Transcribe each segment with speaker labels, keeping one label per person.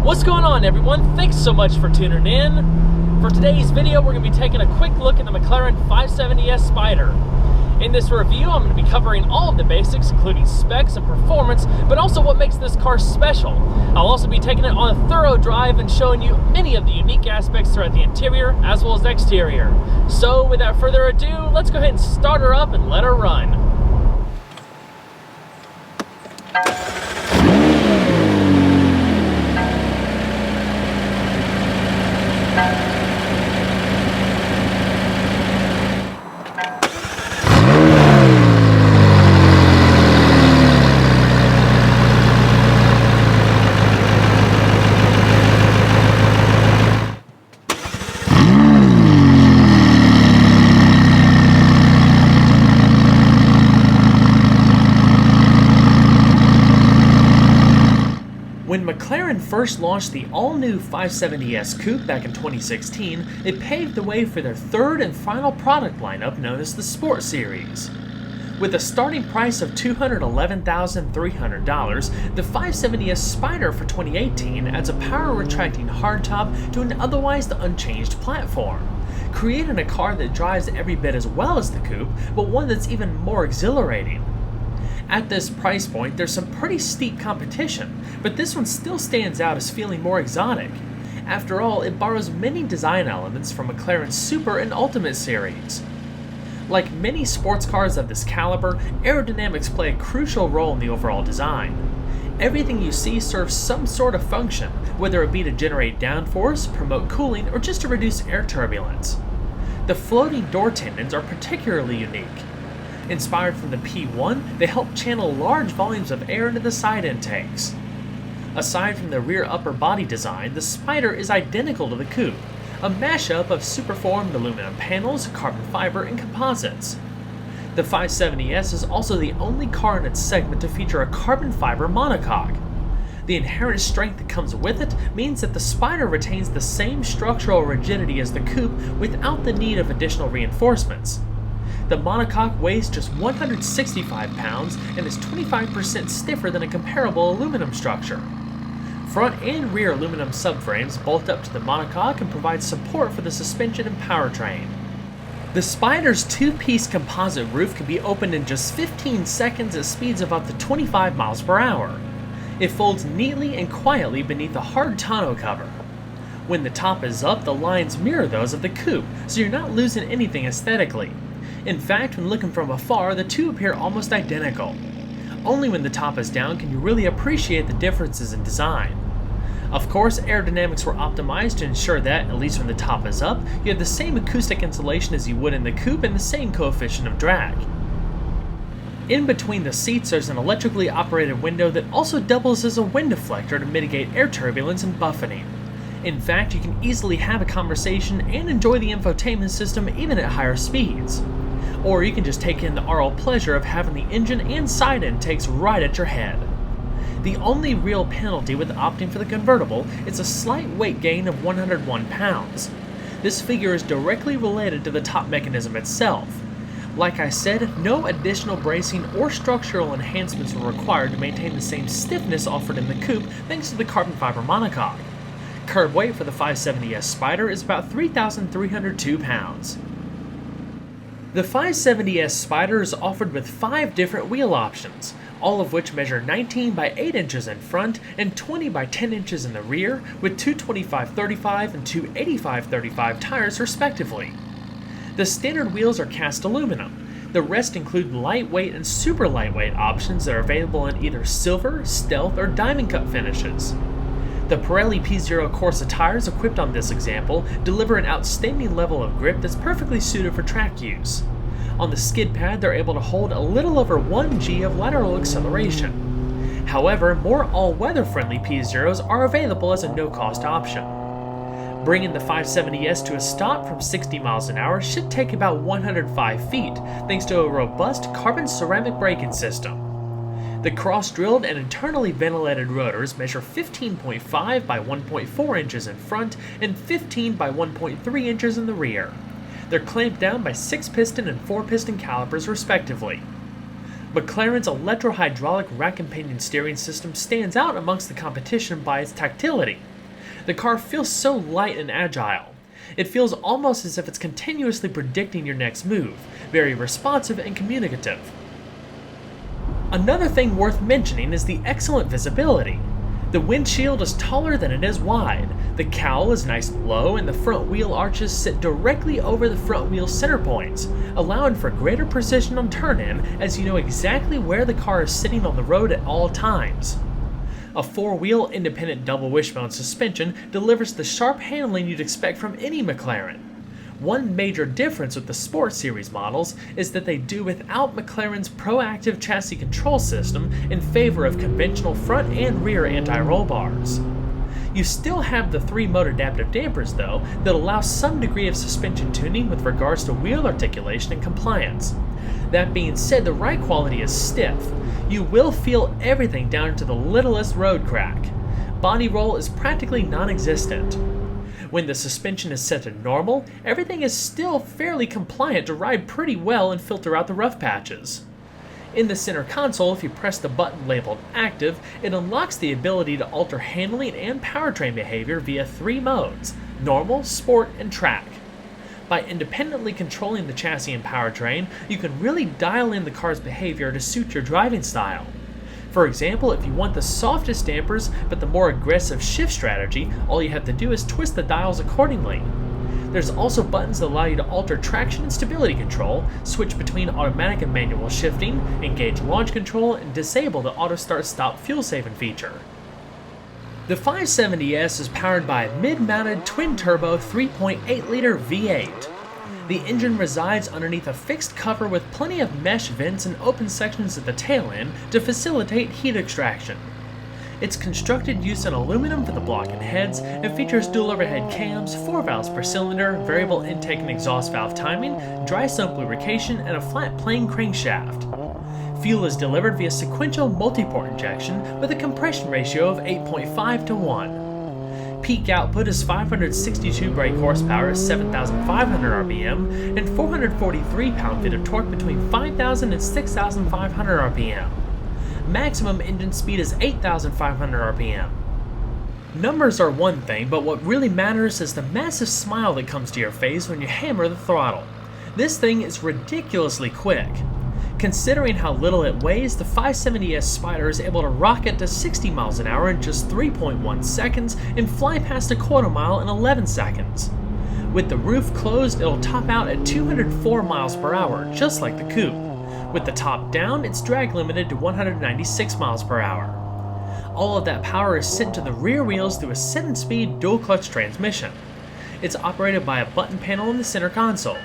Speaker 1: What's going on, everyone? Thanks so much for tuning in. For today's video, we're going to be taking a quick look at the McLaren 570S Spider. In this review, I'm going to be covering all of the basics, including specs and performance, but also what makes this car special. I'll also be taking it on a thorough drive and showing you many of the unique aspects throughout the interior as well as the exterior. So without further ado, let's go ahead and start her up and let her run. When McLaren first launched the all-new 570S Coupe back in 2016, it paved the way for their third and final product lineup known as the Sport Series. With a starting price of $211,300, the 570S Spider for 2018 adds a power-retracting hardtop to an otherwise unchanged platform, creating a car that drives every bit as well as the Coupe, but one that's even more exhilarating. At this price point, there's some pretty steep competition, but this one still stands out as feeling more exotic. After all, it borrows many design elements from McLaren's Super and Ultimate series. Like many sports cars of this caliber, aerodynamics play a crucial role in the overall design. Everything you see serves some sort of function, whether it be to generate downforce, promote cooling, or just to reduce air turbulence. The floating door tendons are particularly unique. Inspired from the P1, they help channel large volumes of air into the side intakes. Aside from the rear upper body design, the Spider is identical to the Coupe, a mashup of superformed aluminum panels, carbon fiber, and composites. The 570S is also the only car in its segment to feature a carbon fiber monocoque. The inherent strength that comes with it means that the Spider retains the same structural rigidity as the Coupe without the need of additional reinforcements. The monocoque weighs just 165 pounds and is 25% stiffer than a comparable aluminum structure. Front and rear aluminum subframes bolt up to the monocoque and provide support for the suspension and powertrain. The Spider's two-piece composite roof can be opened in just 15 seconds at speeds of up to 25 miles per hour. It folds neatly and quietly beneath a hard tonneau cover. When the top is up, the lines mirror those of the Coupe, so you're not losing anything aesthetically. In fact, when looking from afar, the two appear almost identical. Only when the top is down can you really appreciate the differences in design. Of course, aerodynamics were optimized to ensure that, at least when the top is up, you have the same acoustic insulation as you would in the Coupe and the same coefficient of drag. In between the seats, there's an electrically operated window that also doubles as a wind deflector to mitigate air turbulence and buffeting. In fact, you can easily have a conversation and enjoy the infotainment system even at higher speeds. Or you can just take in the aural pleasure of having the engine and side intakes right at your head. The only real penalty with opting for the convertible is a slight weight gain of 101 pounds. This figure is directly related to the top mechanism itself. Like I said, no additional bracing or structural enhancements were required to maintain the same stiffness offered in the Coupe thanks to the carbon fiber monocoque. Curb weight for the 570S Spider is about 3,302 pounds. The 570S Spider is offered with 5 different wheel options, all of which measure 19 by 8 inches in front and 20 by 10 inches in the rear, with 225/35 and 285/35 tires respectively. The standard wheels are cast aluminum. The rest include lightweight and super lightweight options that are available in either silver, stealth, or diamond cut finishes. The Pirelli P0 Corsa tires equipped on this example deliver an outstanding level of grip that's perfectly suited for track use. On the skid pad, they're able to hold a little over 1 G of lateral acceleration. However, more all-weather friendly P0s are available as a no-cost option. Bringing the 570S to a stop from 60 miles an hour should take about 105 feet, thanks to a robust carbon ceramic braking system. The cross-drilled and internally ventilated rotors measure 15.5 by 1.4 inches in front and 15 by 1.3 inches in the rear. They're clamped down by 6-piston and 4-piston calipers respectively. McLaren's electro-hydraulic rack and pinion steering system stands out amongst the competition by its tactility. The car feels so light and agile. It feels almost as if it's continuously predicting your next move, very responsive and communicative. Another thing worth mentioning is the excellent visibility. The windshield is taller than it is wide, the cowl is nice and low, and the front wheel arches sit directly over the front wheel center points, allowing for greater precision on turn-in as you know exactly where the car is sitting on the road at all times. A four-wheel independent double wishbone suspension delivers the sharp handling you'd expect from any McLaren. One major difference with the Sport Series models is that they do without McLaren's proactive chassis control system in favor of conventional front and rear anti-roll bars. You still have the 3-mode adaptive dampers though that allow some degree of suspension tuning with regards to wheel articulation and compliance. That being said, the ride quality is stiff. You will feel everything down to the littlest road crack. Body roll is practically non-existent. When the suspension is set to normal, everything is still fairly compliant to ride pretty well and filter out the rough patches. In the center console, if you press the button labeled Active, it unlocks the ability to alter handling and powertrain behavior via 3 modes: Normal, Sport, and Track. By independently controlling the chassis and powertrain, you can really dial in the car's behavior to suit your driving style. For example, if you want the softest dampers but the more aggressive shift strategy, all you have to do is twist the dials accordingly. There's also buttons that allow you to alter traction and stability control, switch between automatic and manual shifting, engage launch control, and disable the auto start stop fuel saving feature. The 570S is powered by a mid-mounted twin-turbo 3.8-liter V8. The engine resides underneath a fixed cover with plenty of mesh vents and open sections at the tail end to facilitate heat extraction. It's constructed using aluminum for the block and heads and features dual overhead cams, 4 valves per cylinder, variable intake and exhaust valve timing, dry sump lubrication, and a flat plane crankshaft. Fuel is delivered via sequential multi-port injection with a compression ratio of 8.5 to 1. Peak output is 562 brake horsepower at 7,500 RPM and 443 pound-feet of torque between 5,000 and 6,500 RPM. Maximum engine speed is 8,500 RPM. Numbers are one thing, but what really matters is the massive smile that comes to your face when you hammer the throttle. This thing is ridiculously quick. Considering how little it weighs, the 570S Spider is able to rocket to 60 miles an hour in just 3.1 seconds and fly past a quarter mile in 11 seconds. With the roof closed, it'll top out at 204 miles per hour, just like the coupe. With the top down, it's drag limited to 196 miles per hour. All of that power is sent to the rear wheels through a 7-speed dual-clutch transmission. It's operated by a button panel in the center console.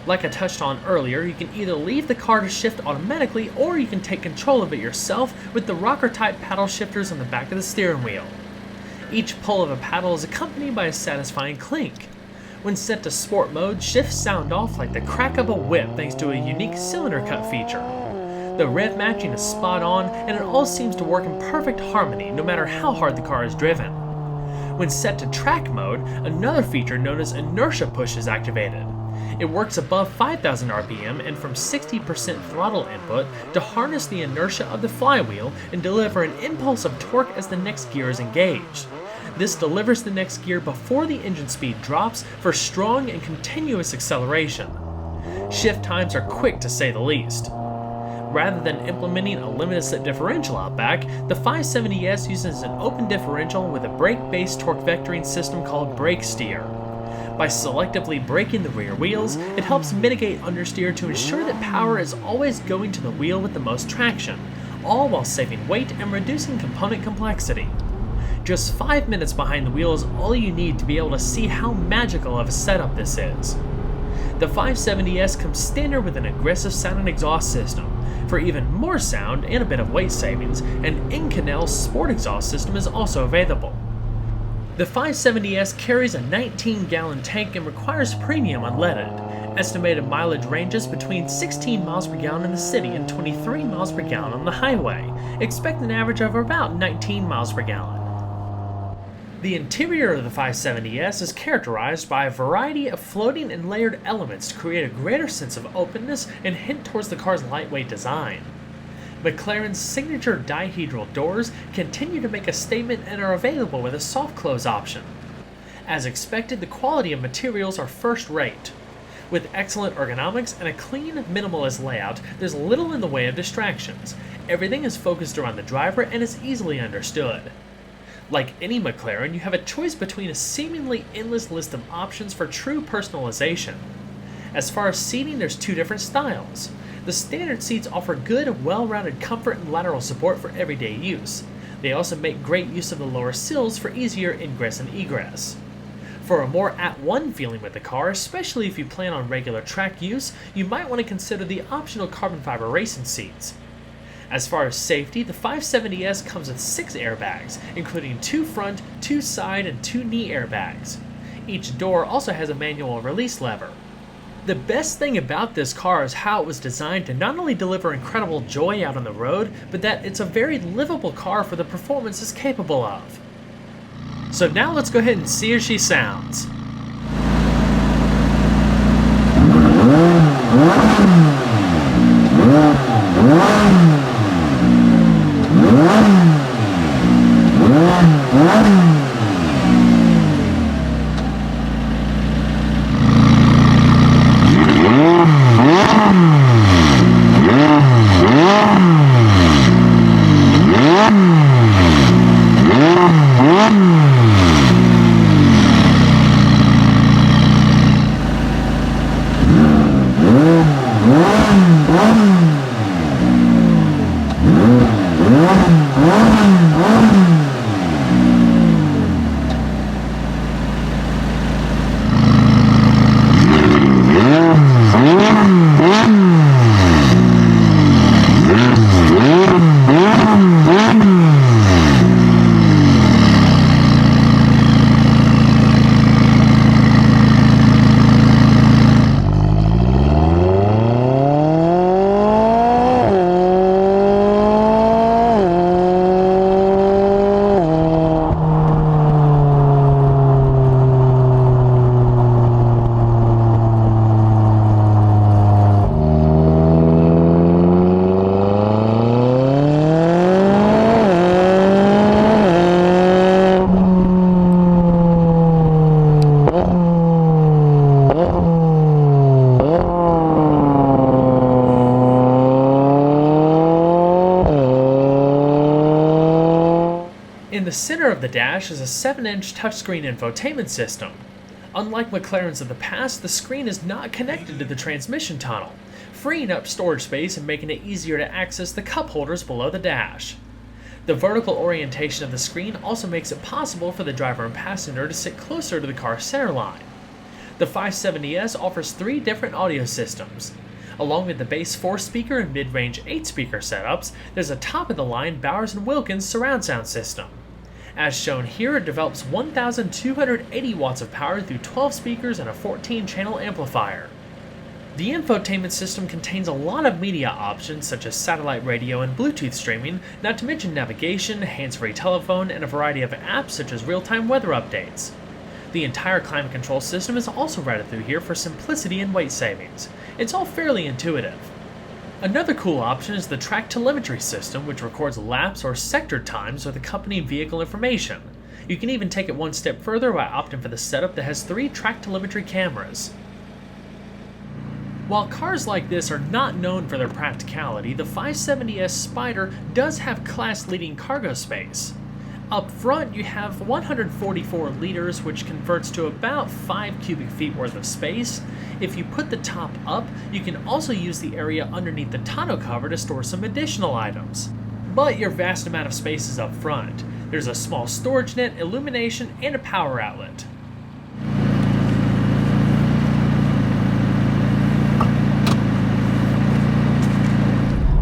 Speaker 1: Like I touched on earlier, you can either leave the car to shift automatically or you can take control of it yourself with the rocker-type paddle shifters on the back of the steering wheel. Each pull of a paddle is accompanied by a satisfying clink. When set to sport mode, shifts sound off like the crack of a whip thanks to a unique cylinder cut feature. The rev matching is spot on and it all seems to work in perfect harmony no matter how hard the car is driven. When set to track mode, another feature known as inertia push is activated. It works above 5,000 RPM and from 60% throttle input to harness the inertia of the flywheel and deliver an impulse of torque as the next gear is engaged. This delivers the next gear before the engine speed drops for strong and continuous acceleration. Shift times are quick to say the least. Rather than implementing a limited slip differential out back, the 570S uses an open differential with a brake-based torque vectoring system called brake steer. By selectively braking the rear wheels, it helps mitigate understeer to ensure that power is always going to the wheel with the most traction, all while saving weight and reducing component complexity. Just 5 minutes behind the wheel is all you need to be able to see how magical of a setup this is. The 570S comes standard with an aggressive sound and exhaust system. For even more sound and a bit of weight savings, an Inconel sport exhaust system is also available. The 570S carries a 19-gallon tank and requires premium unleaded. Estimated mileage ranges between 16 miles per gallon in the city and 23 miles per gallon on the highway. Expect an average of about 19 miles per gallon. The interior of the 570S is characterized by a variety of floating and layered elements to create a greater sense of openness and hint towards the car's lightweight design. McLaren's signature dihedral doors continue to make a statement and are available with a soft close option. As expected, the quality of materials are first rate. With excellent ergonomics and a clean, minimalist layout, there's little in the way of distractions. Everything is focused around the driver and is easily understood. Like any McLaren, you have a choice between a seemingly endless list of options for true personalization. As far as seating, there's two different styles. The standard seats offer good, well-rounded comfort and lateral support for everyday use. They also make great use of the lower sills for easier ingress and egress. For a more at-one feeling with the car, especially if you plan on regular track use, you might want to consider the optional carbon fiber racing seats. As far as safety, the 570S comes with 6 airbags, including 2 front, 2 side, and 2 knee airbags. Each door also has a manual release lever. The best thing about this car is how it was designed to not only deliver incredible joy out on the road, but that it's a very livable car for the performance it's capable of. So now let's go ahead and see how she sounds. In the center of the dash is a 7-inch touchscreen infotainment system. Unlike McLaren's of the past, the screen is not connected to the transmission tunnel, freeing up storage space and making it easier to access the cup holders below the dash. The vertical orientation of the screen also makes it possible for the driver and passenger to sit closer to the car's center line. The 570S offers 3 different audio systems. Along with the bass 4-speaker and mid-range 8-speaker setups, there's a top-of-the-line Bowers & Wilkins surround sound system. As shown here, it develops 1,280 watts of power through 12 speakers and a 14-channel amplifier. The infotainment system contains a lot of media options such as satellite radio and Bluetooth streaming, not to mention navigation, hands-free telephone, and a variety of apps such as real-time weather updates. The entire climate control system is also routed through here for simplicity and weight savings. It's all fairly intuitive. Another cool option is the track telemetry system, which records laps or sector times with accompanying vehicle information. You can even take it one step further by opting for the setup that has 3 track telemetry cameras. While cars like this are not known for their practicality, the 570S Spider does have class-leading cargo space. Up front, you have 144 liters, which converts to about 5 cubic feet worth of space. If you put the top up, you can also use the area underneath the tonneau cover to store some additional items. But your vast amount of space is up front. There's a small storage net, illumination, and a power outlet.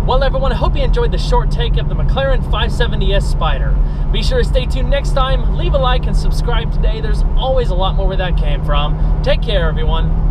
Speaker 1: Well everyone, I hope you enjoyed the short take of the McLaren 570S Spider. Be sure to stay tuned next time, leave a like and subscribe today. There's always a lot more where that came from. Take care everyone.